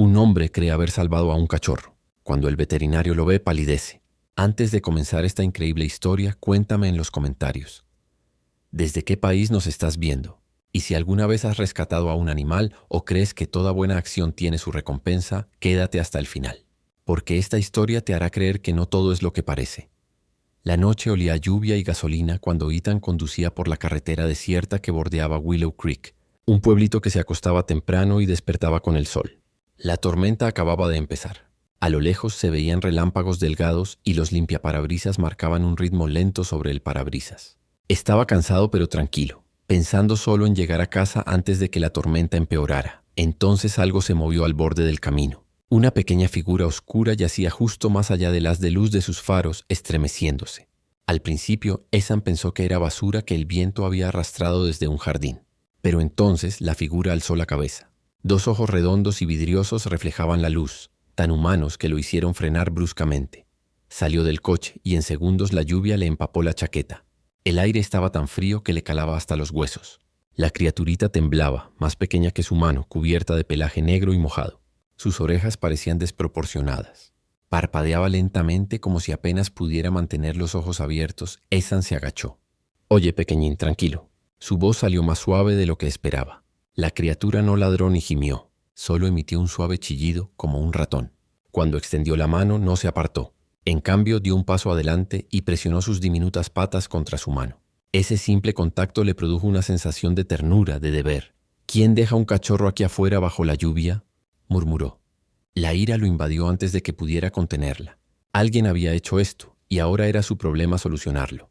Un hombre cree haber salvado a un cachorro. Cuando el veterinario lo ve, palidece. Antes de comenzar esta increíble historia, cuéntame en los comentarios. ¿Desde qué país nos estás viendo? Y si alguna vez has rescatado a un animal o crees que toda buena acción tiene su recompensa, quédate hasta el final. Porque esta historia te hará creer que no todo es lo que parece. La noche olía a lluvia y gasolina cuando Ethan conducía por la carretera desierta que bordeaba Willow Creek, un pueblito que se acostaba temprano y despertaba con el sol. La tormenta acababa de empezar. A lo lejos se veían relámpagos delgados y los limpiaparabrisas marcaban un ritmo lento sobre el parabrisas. Estaba cansado pero tranquilo, pensando solo en llegar a casa antes de que la tormenta empeorara. Entonces algo se movió al borde del camino. Una pequeña figura oscura yacía justo más allá del haz de luz de sus faros, estremeciéndose. Al principio, Ethan pensó que era basura que el viento había arrastrado desde un jardín. Pero entonces la figura alzó la cabeza. Dos ojos redondos y vidriosos reflejaban la luz, tan humanos que lo hicieron frenar bruscamente. Salió del coche y en segundos la lluvia le empapó la chaqueta. El aire estaba tan frío que le calaba hasta los huesos. La criaturita temblaba, más pequeña que su mano, cubierta de pelaje negro y mojado. Sus orejas parecían desproporcionadas. Parpadeaba lentamente como si apenas pudiera mantener los ojos abiertos. Ethan se agachó. «Oye, pequeñín, tranquilo». Su voz salió más suave de lo que esperaba. La criatura no ladró ni gimió, solo emitió un suave chillido como un ratón. Cuando extendió la mano no se apartó. En cambio dio un paso adelante y presionó sus diminutas patas contra su mano. Ese simple contacto le produjo una sensación de ternura, de deber. «¿Quién deja un cachorro aquí afuera bajo la lluvia?», murmuró. La ira lo invadió antes de que pudiera contenerla. Alguien había hecho esto y ahora era su problema solucionarlo.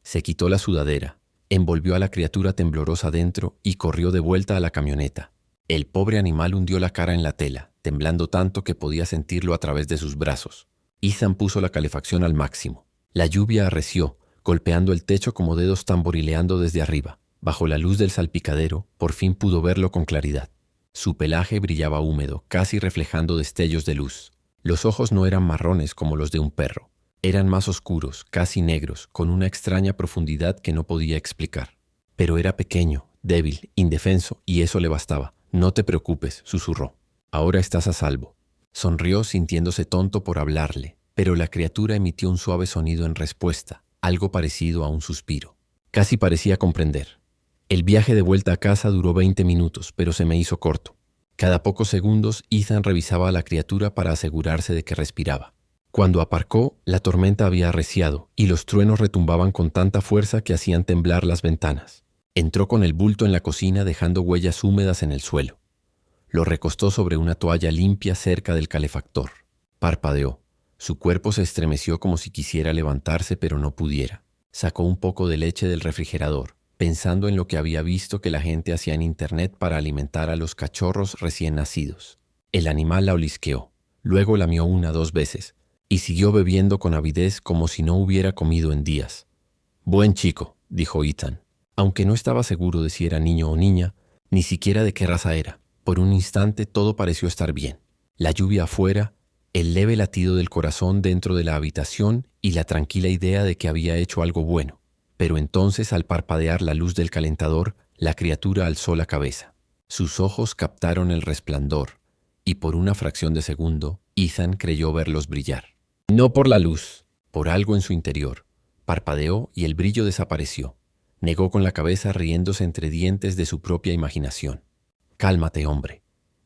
Se quitó la sudadera, envolvió a la criatura temblorosa dentro y corrió de vuelta a la camioneta. El pobre animal hundió la cara en la tela, temblando tanto que podía sentirlo a través de sus brazos. Ethan puso la calefacción al máximo. La lluvia arreció, golpeando el techo como dedos tamborileando desde arriba. Bajo la luz del salpicadero, por fin pudo verlo con claridad. Su pelaje brillaba húmedo, casi reflejando destellos de luz. Los ojos no eran marrones como los de un perro. Eran más oscuros, casi negros, con una extraña profundidad que no podía explicar. Pero era pequeño, débil, indefenso, y eso le bastaba. «No te preocupes», susurró. «Ahora estás a salvo». Sonrió sintiéndose tonto por hablarle, pero la criatura emitió un suave sonido en respuesta, algo parecido a un suspiro. Casi parecía comprender. El viaje de vuelta a casa duró 20 minutos, pero se me hizo corto. Cada pocos segundos, Ethan revisaba a la criatura para asegurarse de que respiraba. Cuando aparcó, la tormenta había arreciado y los truenos retumbaban con tanta fuerza que hacían temblar las ventanas. Entró con el bulto en la cocina dejando huellas húmedas en el suelo. Lo recostó sobre una toalla limpia cerca del calefactor. Parpadeó. Su cuerpo se estremeció como si quisiera levantarse, pero no pudiera. Sacó un poco de leche del refrigerador, pensando en lo que había visto que la gente hacía en internet para alimentar a los cachorros recién nacidos. El animal la olisqueó, luego lamió 1 o 2 veces, y siguió bebiendo con avidez como si no hubiera comido en días. «Buen chico», dijo Ethan. Aunque no estaba seguro de si era niño o niña, ni siquiera de qué raza era. Por un instante todo pareció estar bien. La lluvia afuera, el leve latido del corazón dentro de la habitación y la tranquila idea de que había hecho algo bueno. Pero entonces, al parpadear la luz del calentador, la criatura alzó la cabeza. Sus ojos captaron el resplandor, y por una fracción de segundo, Ethan creyó verlos brillar. No por la luz, por algo en su interior. Parpadeó y el brillo desapareció. Negó con la cabeza riéndose entre dientes de su propia imaginación. «Cálmate, hombre.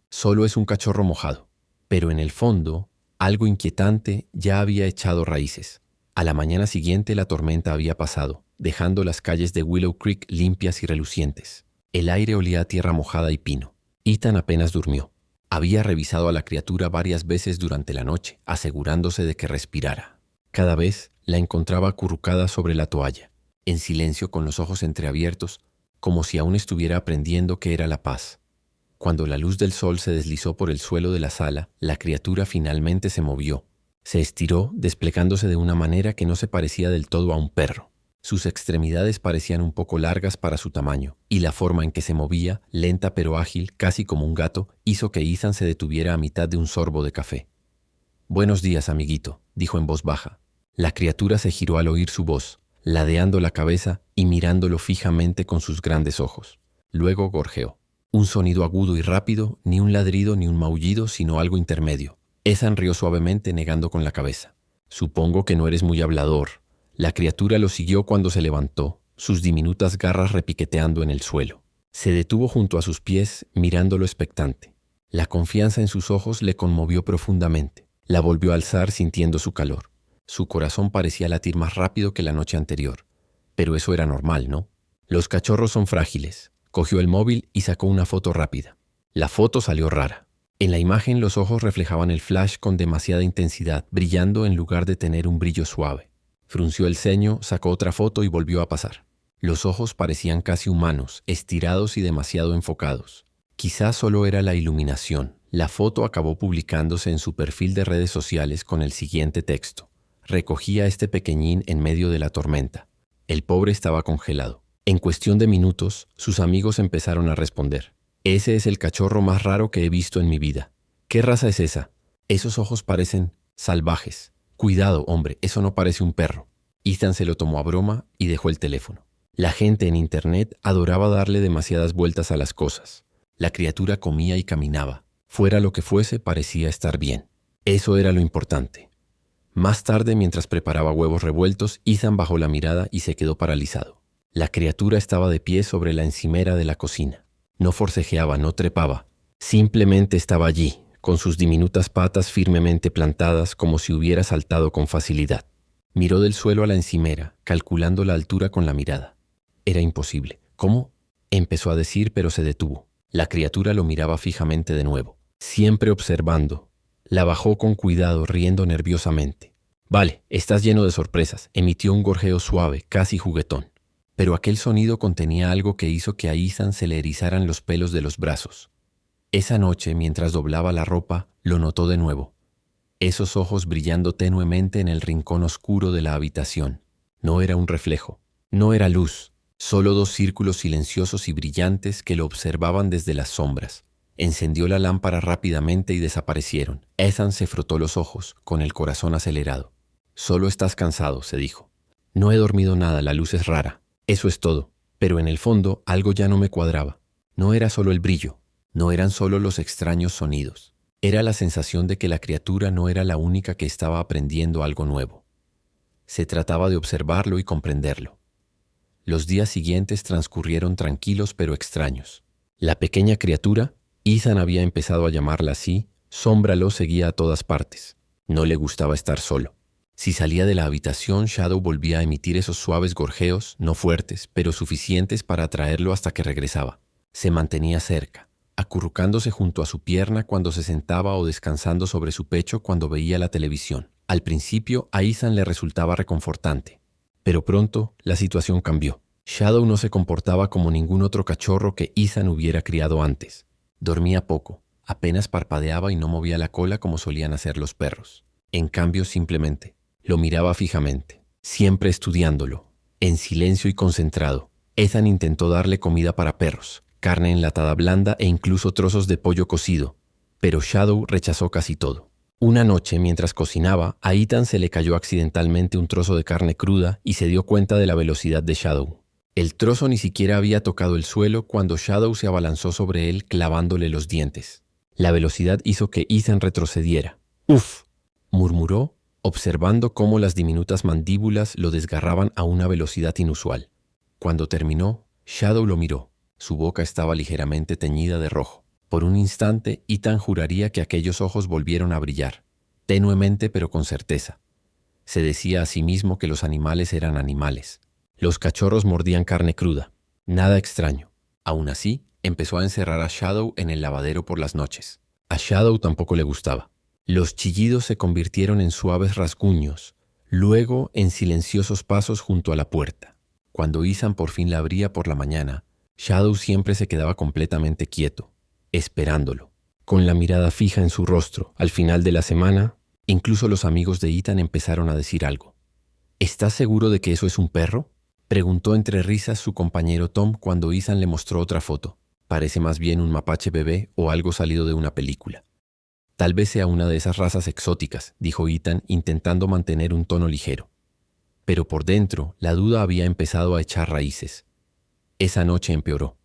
Solo es un cachorro mojado». Pero en el fondo, algo inquietante ya había echado raíces. A la mañana siguiente la tormenta había pasado, dejando las calles de Willow Creek limpias y relucientes. El aire olía a tierra mojada y pino. Ethan apenas durmió. Había revisado a la criatura varias veces durante la noche, asegurándose de que respirara. Cada vez la encontraba acurrucada sobre la toalla, en silencio con los ojos entreabiertos, como si aún estuviera aprendiendo qué era la paz. Cuando la luz del sol se deslizó por el suelo de la sala, la criatura finalmente se movió. Se estiró, desplegándose de una manera que no se parecía del todo a un perro. Sus extremidades parecían un poco largas para su tamaño, y la forma en que se movía, lenta pero ágil, casi como un gato, hizo que Ethan se detuviera a mitad de un sorbo de café. «Buenos días, amiguito», dijo en voz baja. La criatura se giró al oír su voz, ladeando la cabeza y mirándolo fijamente con sus grandes ojos. Luego gorjeó. Un sonido agudo y rápido, ni un ladrido ni un maullido, sino algo intermedio. Ethan rió suavemente, negando con la cabeza. Supongo que no eres muy hablador. La criatura lo siguió cuando se levantó, sus diminutas garras repiqueteando en el suelo. Se detuvo junto a sus pies, mirándolo expectante. La confianza en sus ojos le conmovió profundamente. La volvió a alzar sintiendo su calor. Su corazón parecía latir más rápido que la noche anterior. Pero eso era normal, ¿no? Los cachorros son frágiles. Cogió el móvil y sacó una foto rápida. La foto salió rara. En la imagen los ojos reflejaban el flash con demasiada intensidad, brillando en lugar de tener un brillo suave. Frunció el ceño, sacó otra foto y volvió a pasar. Los ojos parecían casi humanos, estirados y demasiado enfocados. Quizás solo era la iluminación. La foto acabó publicándose en su perfil de redes sociales con el siguiente texto. Recogí a este pequeñín en medio de la tormenta. El pobre estaba congelado. En cuestión de minutos, sus amigos empezaron a responder. Ese es el cachorro más raro que he visto en mi vida. ¿Qué raza es esa? Esos ojos parecen salvajes. Cuidado, hombre, eso no parece un perro. Ethan se lo tomó a broma y dejó el teléfono. La gente en internet adoraba darle demasiadas vueltas a las cosas. La criatura comía y caminaba. Fuera lo que fuese, parecía estar bien. Eso era lo importante. Más tarde, mientras preparaba huevos revueltos, Ethan bajó la mirada y se quedó paralizado. La criatura estaba de pie sobre la encimera de la cocina. No forcejeaba, no trepaba. Simplemente estaba allí, con sus diminutas patas firmemente plantadas como si hubiera saltado con facilidad. Miró del suelo a la encimera, calculando la altura con la mirada. Era imposible. ¿Cómo? Empezó a decir, pero se detuvo. La criatura lo miraba fijamente de nuevo, siempre observando. La bajó con cuidado, riendo nerviosamente. Vale, estás lleno de sorpresas. Emitió un gorjeo suave, casi juguetón. Pero aquel sonido contenía algo que hizo que a Ethan se le erizaran los pelos de los brazos. Esa noche, mientras doblaba la ropa, lo notó de nuevo. Esos ojos brillando tenuemente en el rincón oscuro de la habitación. No era un reflejo, no era luz, solo dos círculos silenciosos y brillantes que lo observaban desde las sombras. Encendió la lámpara rápidamente y desaparecieron. Ethan se frotó los ojos, con el corazón acelerado. Solo estás cansado, se dijo. No he dormido nada, la luz es rara. Eso es todo. Pero en el fondo algo ya no me cuadraba. No era solo el brillo, no eran solo los extraños sonidos. Era la sensación de que la criatura no era la única que estaba aprendiendo algo nuevo. Se trataba de observarlo y comprenderlo. Los días siguientes transcurrieron tranquilos pero extraños. La pequeña criatura, Ethan había empezado a llamarla así, Sombra lo seguía a todas partes. No le gustaba estar solo. Si salía de la habitación, Shadow volvía a emitir esos suaves gorjeos, no fuertes, pero suficientes para atraerlo hasta que regresaba. Se mantenía cerca, acurrucándose junto a su pierna cuando se sentaba o descansando sobre su pecho cuando veía la televisión. Al principio, a Ethan le resultaba reconfortante. Pero pronto, la situación cambió. Shadow no se comportaba como ningún otro cachorro que Ethan hubiera criado antes. Dormía poco, apenas parpadeaba y no movía la cola como solían hacer los perros. En cambio, simplemente lo miraba fijamente, siempre estudiándolo, en silencio y concentrado. Ethan intentó darle comida para perros, carne enlatada blanda e incluso trozos de pollo cocido, pero Shadow rechazó casi todo. Una noche, mientras cocinaba, a Ethan se le cayó accidentalmente un trozo de carne cruda y se dio cuenta de la velocidad de Shadow. El trozo ni siquiera había tocado el suelo cuando Shadow se abalanzó sobre él clavándole los dientes. La velocidad hizo que Ethan retrocediera. «¡Uf!», murmuró, observando cómo las diminutas mandíbulas lo desgarraban a una velocidad inusual. Cuando terminó, Shadow lo miró. Su boca estaba ligeramente teñida de rojo. Por un instante, Ethan juraría que aquellos ojos volvieron a brillar, tenuemente pero con certeza. Se decía a sí mismo que los animales eran animales. Los cachorros mordían carne cruda. Nada extraño. Aún así, empezó a encerrar a Shadow en el lavadero por las noches. A Shadow tampoco le gustaba. Los chillidos se convirtieron en suaves rasguños, luego en silenciosos pasos junto a la puerta. Cuando Ethan por fin la abría por la mañana, Shadow siempre se quedaba completamente quieto, esperándolo, con la mirada fija en su rostro. Al final de la semana, incluso los amigos de Ethan empezaron a decir algo. ¿Estás seguro de que eso es un perro?, preguntó entre risas su compañero Tom cuando Ethan le mostró otra foto. Parece más bien un mapache bebé o algo salido de una película. Tal vez sea una de esas razas exóticas, dijo Ethan, intentando mantener un tono ligero. Pero por dentro, la duda había empezado a echar raíces. Esa noche empeoró.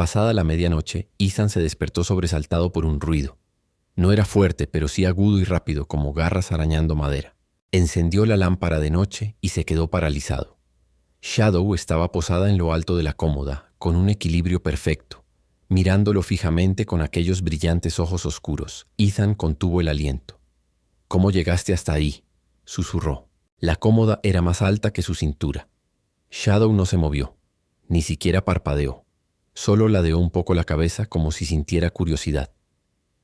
Pasada la medianoche, Ethan se despertó sobresaltado por un ruido. No era fuerte, pero sí agudo y rápido, como garras arañando madera. Encendió la lámpara de noche y se quedó paralizado. Shadow estaba posada en lo alto de la cómoda, con un equilibrio perfecto. Mirándolo fijamente con aquellos brillantes ojos oscuros, Ethan contuvo el aliento. «¿Cómo llegaste hasta ahí?», susurró. La cómoda era más alta que su cintura. Shadow no se movió, ni siquiera parpadeó. Solo ladeó un poco la cabeza como si sintiera curiosidad.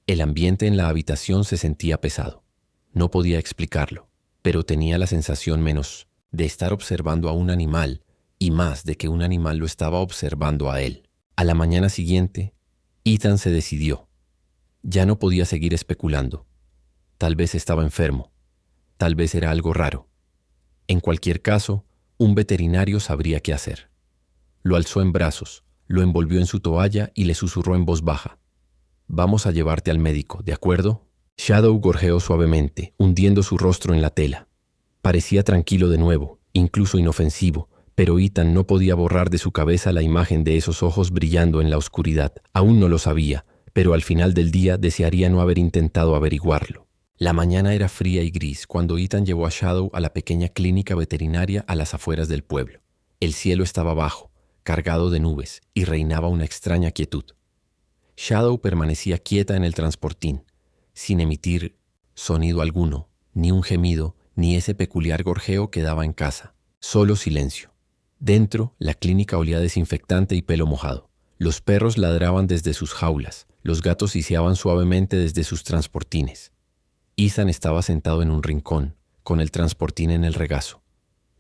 El ambiente en la habitación se sentía pesado. No podía explicarlo, pero tenía la sensación menos de estar observando a un animal y más de que un animal lo estaba observando a él. A la mañana siguiente, Ethan se decidió. Ya no podía seguir especulando. Tal vez estaba enfermo. Tal vez era algo raro. En cualquier caso, un veterinario sabría qué hacer. Lo alzó en brazos, lo envolvió en su toalla y le susurró en voz baja. «Vamos a llevarte al médico, ¿de acuerdo?». Shadow gorjeó suavemente, hundiendo su rostro en la tela. Parecía tranquilo de nuevo, incluso inofensivo, pero Ethan no podía borrar de su cabeza la imagen de esos ojos brillando en la oscuridad. Aún no lo sabía, pero al final del día desearía no haber intentado averiguarlo. La mañana era fría y gris cuando Ethan llevó a Shadow a la pequeña clínica veterinaria a las afueras del pueblo. El cielo estaba bajo, cargado de nubes, y reinaba una extraña quietud. Shadow permanecía quieta en el transportín, sin emitir sonido alguno, ni un gemido, ni ese peculiar gorjeo que daba en casa. Solo silencio. Dentro, la clínica olía a desinfectante y pelo mojado. Los perros ladraban desde sus jaulas, los gatos siseaban suavemente desde sus transportines. Ethan estaba sentado en un rincón, con el transportín en el regazo.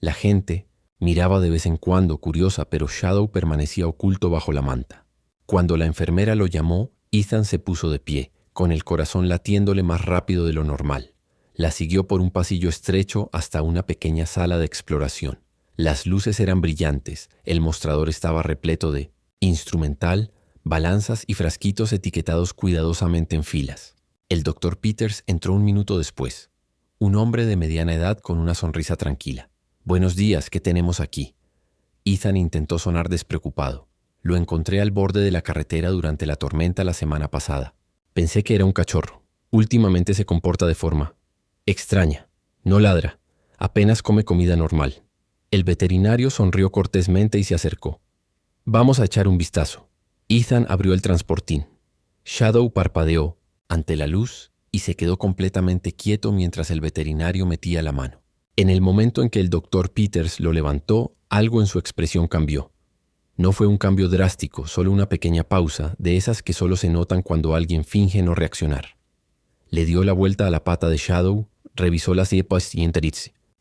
La gente miraba de vez en cuando, curiosa, pero Shadow permanecía oculto bajo la manta. Cuando la enfermera lo llamó, Ethan se puso de pie, con el corazón latiéndole más rápido de lo normal. La siguió por un pasillo estrecho hasta una pequeña sala de exploración. Las luces eran brillantes, el mostrador estaba repleto de instrumental, balanzas y frasquitos etiquetados cuidadosamente en filas. El Dr. Peters entró un minuto después. Un hombre de mediana edad con una sonrisa tranquila. «Buenos días, ¿qué tenemos aquí?». Ethan intentó sonar despreocupado. «Lo encontré al borde de la carretera durante la tormenta la semana pasada. Pensé que era un cachorro. Últimamente se comporta de forma extraña. No ladra. Apenas come comida normal». El veterinario sonrió cortésmente y se acercó. «Vamos a echar un vistazo». Ethan abrió el transportín. Shadow parpadeó ante la luz y se quedó completamente quieto mientras el veterinario metía la mano. En el momento en que el Dr. Peters lo levantó, algo en su expresión cambió. No fue un cambio drástico, solo una pequeña pausa, de esas que solo se notan cuando alguien finge no reaccionar. Le dio la vuelta a la pata de Shadow, revisó las yepas y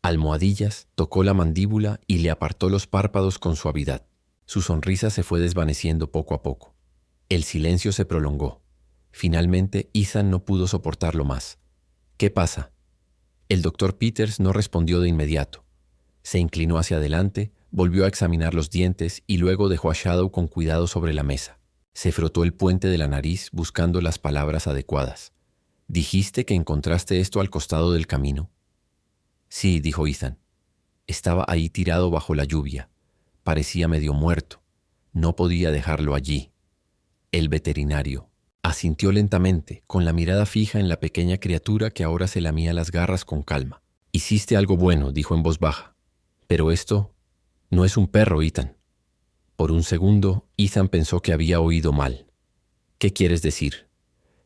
almohadillas, tocó la mandíbula y le apartó los párpados con suavidad. Su sonrisa se fue desvaneciendo poco a poco. El silencio se prolongó. Finalmente, Ethan no pudo soportarlo más. «¿Qué pasa?». El Dr. Peters no respondió de inmediato. Se inclinó hacia adelante, volvió a examinar los dientes y luego dejó a Shadow con cuidado sobre la mesa. Se frotó el puente de la nariz buscando las palabras adecuadas. «¿Dijiste que encontraste esto al costado del camino?». «Sí», dijo Ethan. Estaba ahí tirado bajo la lluvia. Parecía medio muerto. No podía dejarlo allí. El veterinario asintió lentamente, con la mirada fija en la pequeña criatura que ahora se lamía las garras con calma. «Hiciste algo bueno», dijo en voz baja. «Pero esto no es un perro, Ethan». Por un segundo, Ethan pensó que había oído mal. «¿Qué quieres decir?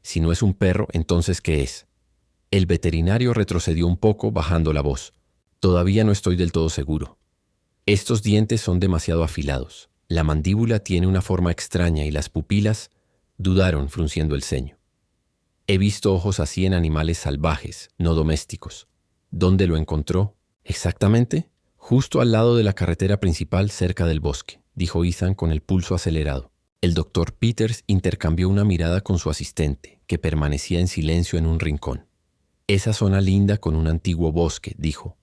Si no es un perro, entonces ¿qué es?». El veterinario retrocedió un poco, bajando la voz. «Todavía no estoy del todo seguro. Estos dientes son demasiado afilados. La mandíbula tiene una forma extraña y las pupilas…». Dudaron, frunciendo el ceño. «He visto ojos así en animales salvajes, no domésticos». «¿Dónde lo encontró?». «Exactamente, justo al lado de la carretera principal cerca del bosque», dijo Ethan con el pulso acelerado. El Dr. Peters intercambió una mirada con su asistente, que permanecía en silencio en un rincón. «Esa zona linda con un antiguo bosque», dijo.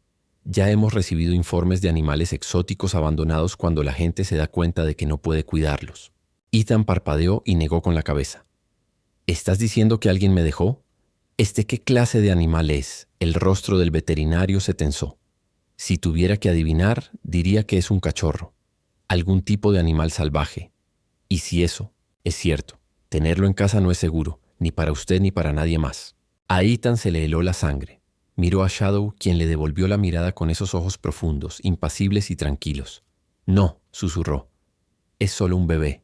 «Ya hemos recibido informes de animales exóticos abandonados cuando la gente se da cuenta de que no puede cuidarlos». Ethan parpadeó y negó con la cabeza. «¿Estás diciendo que alguien me dejó?». ¿Qué clase de animal es?». El rostro del veterinario se tensó. «Si tuviera que adivinar, diría que es un cachorro. Algún tipo de animal salvaje. Y si eso, Es cierto, tenerlo en casa no es seguro, ni para usted ni para nadie más. A Ethan se le heló la sangre. Miró a Shadow, quien le devolvió la mirada con esos ojos profundos, impasibles y tranquilos. No, susurró. Es solo un bebé.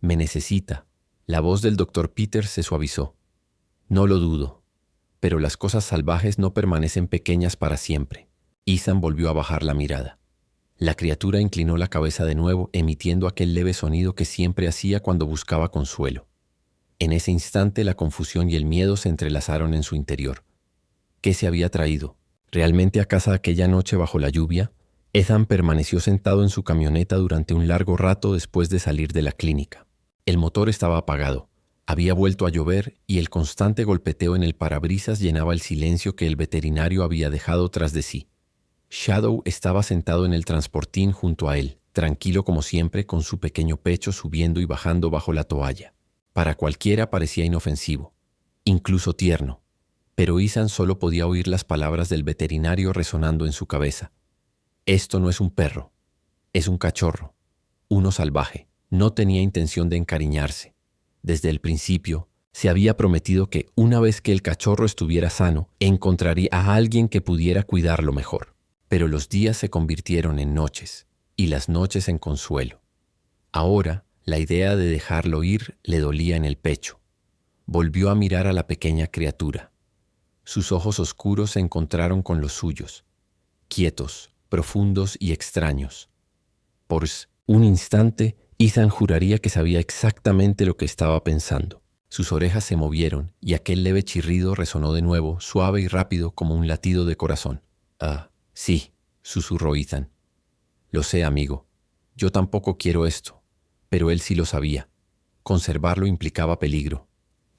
Me necesita. La voz del Dr. Peters se suavizó. No lo dudo. Pero las cosas salvajes no permanecen pequeñas para siempre. Ethan volvió a bajar la mirada. La criatura inclinó la cabeza de nuevo, emitiendo aquel leve sonido que siempre hacía cuando buscaba consuelo. En ese instante la confusión y el miedo se entrelazaron en su interior. ¿Qué se había traído? ¿Realmente a casa aquella noche bajo la lluvia? Ethan permaneció sentado en su camioneta durante un largo rato después de salir de la clínica. El motor estaba apagado. Había vuelto a llover y el constante golpeteo en el parabrisas llenaba el silencio que el veterinario había dejado tras de sí. Shadow estaba sentado en el transportín junto a él, tranquilo como siempre, con su pequeño pecho subiendo y bajando bajo la toalla. Para cualquiera parecía inofensivo, incluso tierno, pero Ethan solo podía oír las palabras del veterinario resonando en su cabeza. Esto no es un perro, es un cachorro, uno salvaje. No tenía intención de encariñarse. Desde el principio, se había prometido que una vez que el cachorro estuviera sano, encontraría a alguien que pudiera cuidarlo mejor. Pero los días se convirtieron en noches, y las noches en consuelo. Ahora, la idea de dejarlo ir le dolía en el pecho. Volvió a mirar a la pequeña criatura. Sus ojos oscuros se encontraron con los suyos, quietos, profundos y extraños. Por un instante, Ethan juraría que sabía exactamente lo que estaba pensando. Sus orejas se movieron y aquel leve chirrido resonó de nuevo, suave y rápido como un latido de corazón. «Ah, sí», susurró Ethan. «Lo sé, amigo. Yo tampoco quiero esto». Pero él sí lo sabía. Conservarlo implicaba peligro.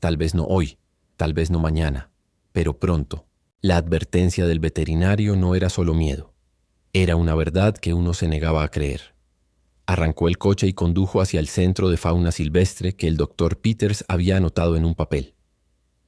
Tal vez no hoy, tal vez no mañana, pero pronto. La advertencia del veterinario no era solo miedo. Era una verdad que uno se negaba a creer. Arrancó el coche y condujo hacia el centro de fauna silvestre que el Dr. Peters había anotado en un papel.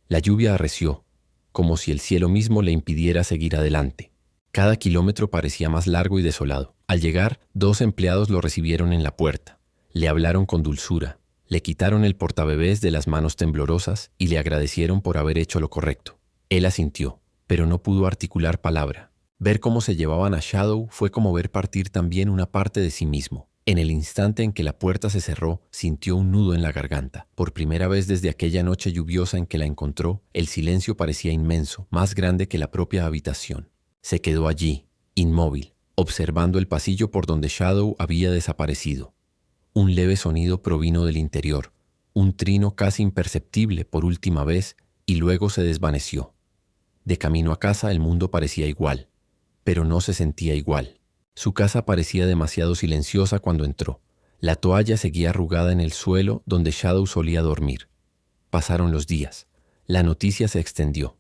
La lluvia arreció, como si el cielo mismo le impidiera seguir adelante. Cada kilómetro parecía más largo y desolado. Al llegar, 2 empleados lo recibieron en la puerta. Le hablaron con dulzura, le quitaron el portabebés de las manos temblorosas y le agradecieron por haber hecho lo correcto. Él asintió, pero no pudo articular palabra. Ver cómo se llevaban a Shadow fue como ver partir también una parte de sí mismo. En el instante en que la puerta se cerró, sintió un nudo en la garganta. Por primera vez desde aquella noche lluviosa en que la encontró, el silencio parecía inmenso, más grande que la propia habitación. Se quedó allí, inmóvil, observando el pasillo por donde Shadow había desaparecido. Un leve sonido provino del interior, un trino casi imperceptible por última vez, y luego se desvaneció. De camino a casa el mundo parecía igual, pero no se sentía igual. Su casa parecía demasiado silenciosa cuando entró. La toalla seguía arrugada en el suelo donde Shadow solía dormir. Pasaron los días. La noticia se extendió.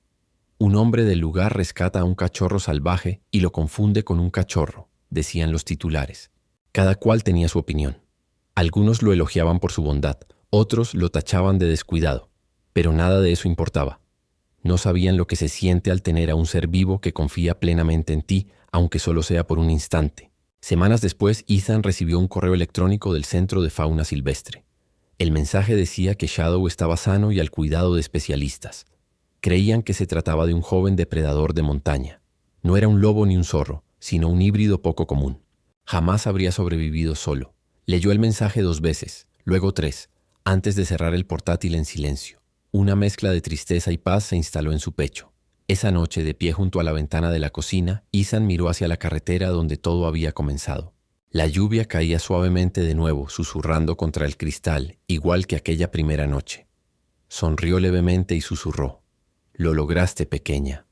Un hombre del lugar rescata a un cachorro salvaje y lo confunde con un cachorro, decían los titulares. Cada cual tenía su opinión. Algunos lo elogiaban por su bondad, otros lo tachaban de descuidado, pero nada de eso importaba. No sabían lo que se siente al tener a un ser vivo que confía plenamente en ti, aunque solo sea por un instante. Semanas después, Ethan recibió un correo electrónico del Centro de Fauna Silvestre. El mensaje decía que Shadow estaba sano y al cuidado de especialistas. Creían que se trataba de un joven depredador de montaña. No era un lobo ni un zorro, sino un híbrido poco común. Jamás habría sobrevivido solo. Leyó el mensaje 2 veces, luego 3, antes de cerrar el portátil en silencio. Una mezcla de tristeza y paz se instaló en su pecho. Esa noche, de pie junto a la ventana de la cocina, Ethan miró hacia la carretera donde todo había comenzado. La lluvia caía suavemente de nuevo, susurrando contra el cristal, igual que aquella primera noche. Sonrió levemente y susurró: «Lo lograste, pequeña».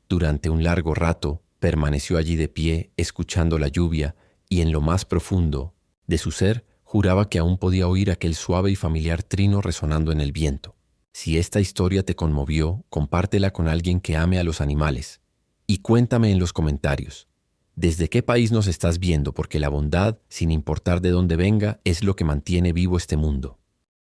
Durante un largo rato, permaneció allí de pie, escuchando la lluvia, y en lo más profundo de su ser, juraba que aún podía oír aquel suave y familiar trino resonando en el viento. Si esta historia te conmovió, compártela con alguien que ame a los animales. Y cuéntame en los comentarios, ¿desde qué país nos estás viendo? Porque la bondad, sin importar de dónde venga, es lo que mantiene vivo este mundo.